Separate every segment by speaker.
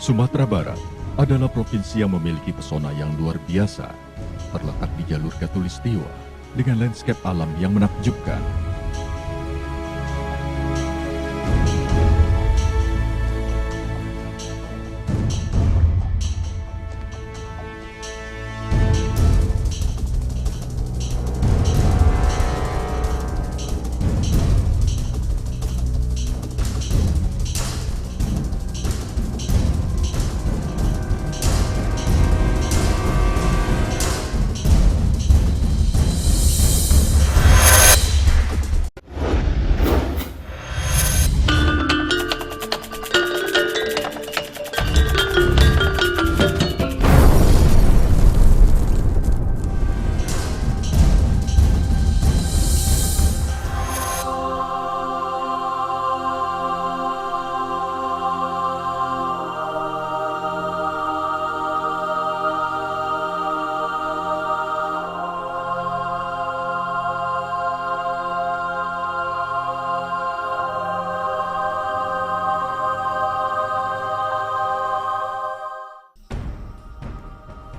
Speaker 1: Sumatera Barat adalah provinsi yang memiliki pesona yang luar biasa, terletak di jalur Katulistiwa dengan landscape alam yang menakjubkan.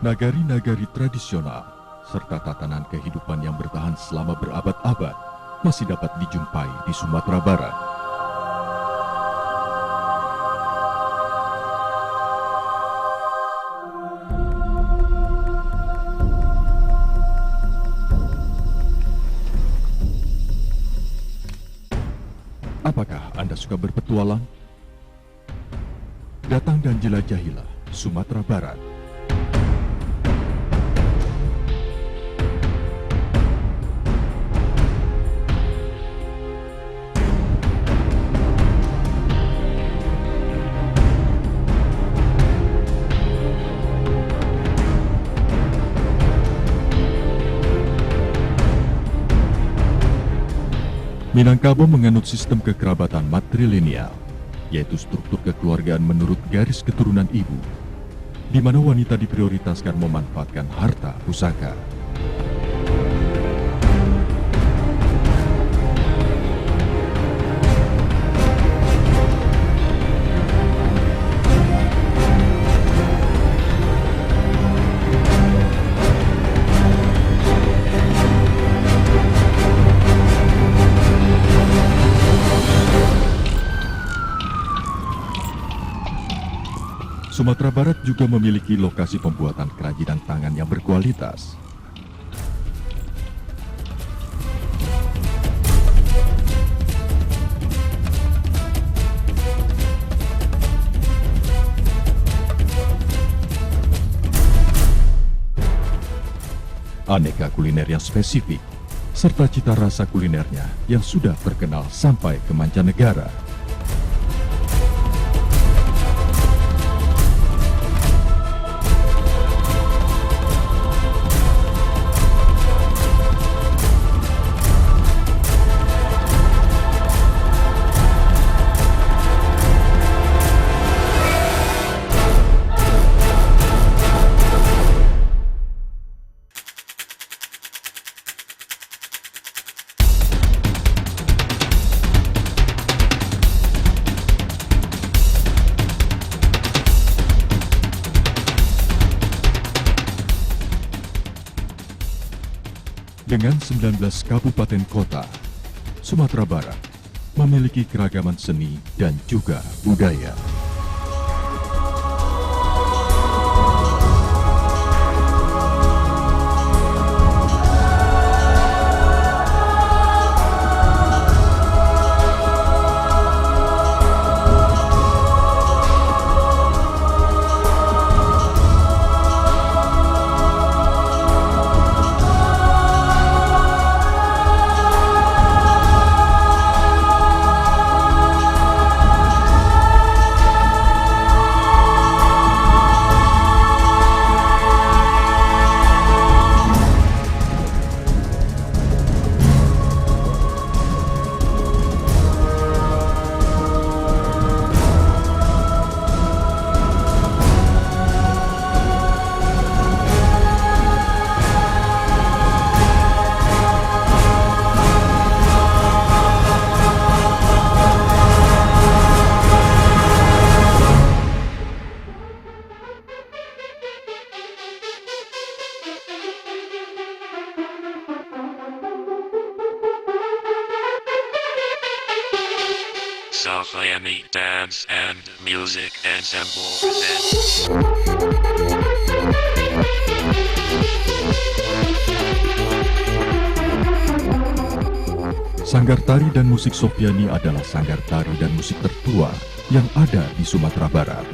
Speaker 1: Nagari-nagari tradisional serta tatanan kehidupan yang bertahan selama berabad-abad masih dapat dijumpai di Sumatera Barat. Apakah Anda suka berpetualang? Datang dan jelajahilah Sumatera Barat. Minangkabau menganut sistem kekerabatan matrilineal, yaitu struktur kekeluargaan menurut garis keturunan ibu, di mana wanita diprioritaskan memanfaatkan harta pusaka. Sumatera Barat juga memiliki lokasi pembuatan kerajinan tangan yang berkualitas. Aneka kuliner yang spesifik, serta cita rasa kulinernya yang sudah terkenal sampai ke mancanegara. Dengan 19 kabupaten kota, Sumatera Barat memiliki keragaman seni dan juga budaya.
Speaker 2: Safayami Dance and Music Ensemble presents.
Speaker 1: Sanggar Tari dan Musik Sofyani adalah sanggar tari dan musik tertua yang ada di Sumatera Barat.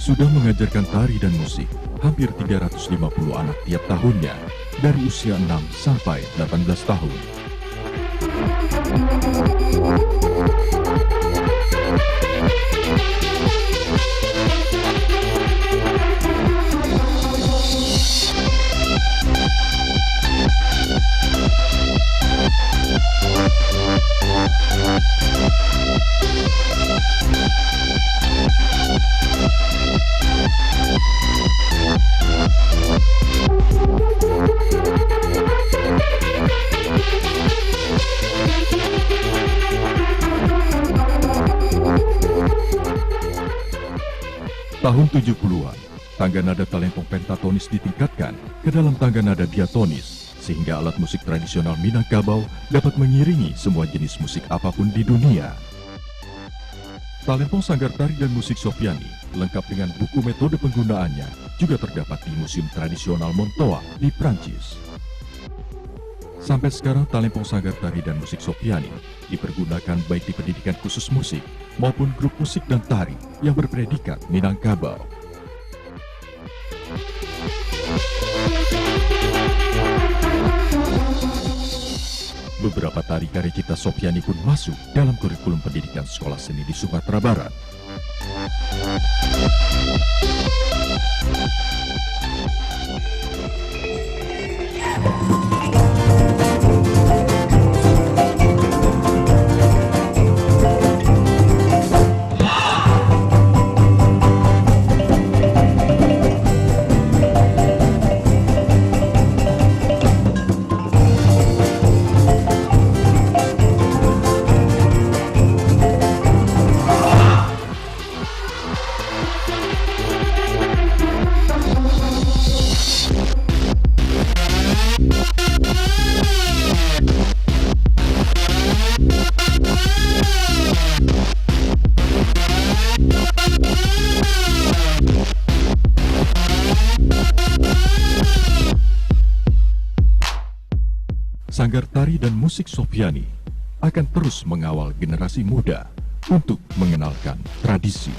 Speaker 1: Sudah mengajarkan tari dan musik hampir 350 anak tiap tahunnya dari usia 6 sampai 18 tahun. Tahun 70-an, tangga nada talempong pentatonis ditingkatkan ke dalam tangga nada diatonis, sehingga alat musik tradisional Minangkabau dapat mengiringi semua jenis musik apapun di dunia. Talempong Sanggar Tari dan Musik Sofyani, lengkap dengan buku metode penggunaannya, juga terdapat di Museum Tradisional Montoa di Prancis. Sampai sekarang, talempong Sanggar Tari dan Musik Sofyani dipergunakan baik di pendidikan khusus musik maupun grup musik dan tari yang berpredikat Minangkabau. Beberapa tari karya cipta Sofyani pun masuk dalam kurikulum pendidikan sekolah seni di Sumatera Barat. Sanggar Tari dan Musik Sofyani akan terus mengawal generasi muda untuk mengenalkan tradisi.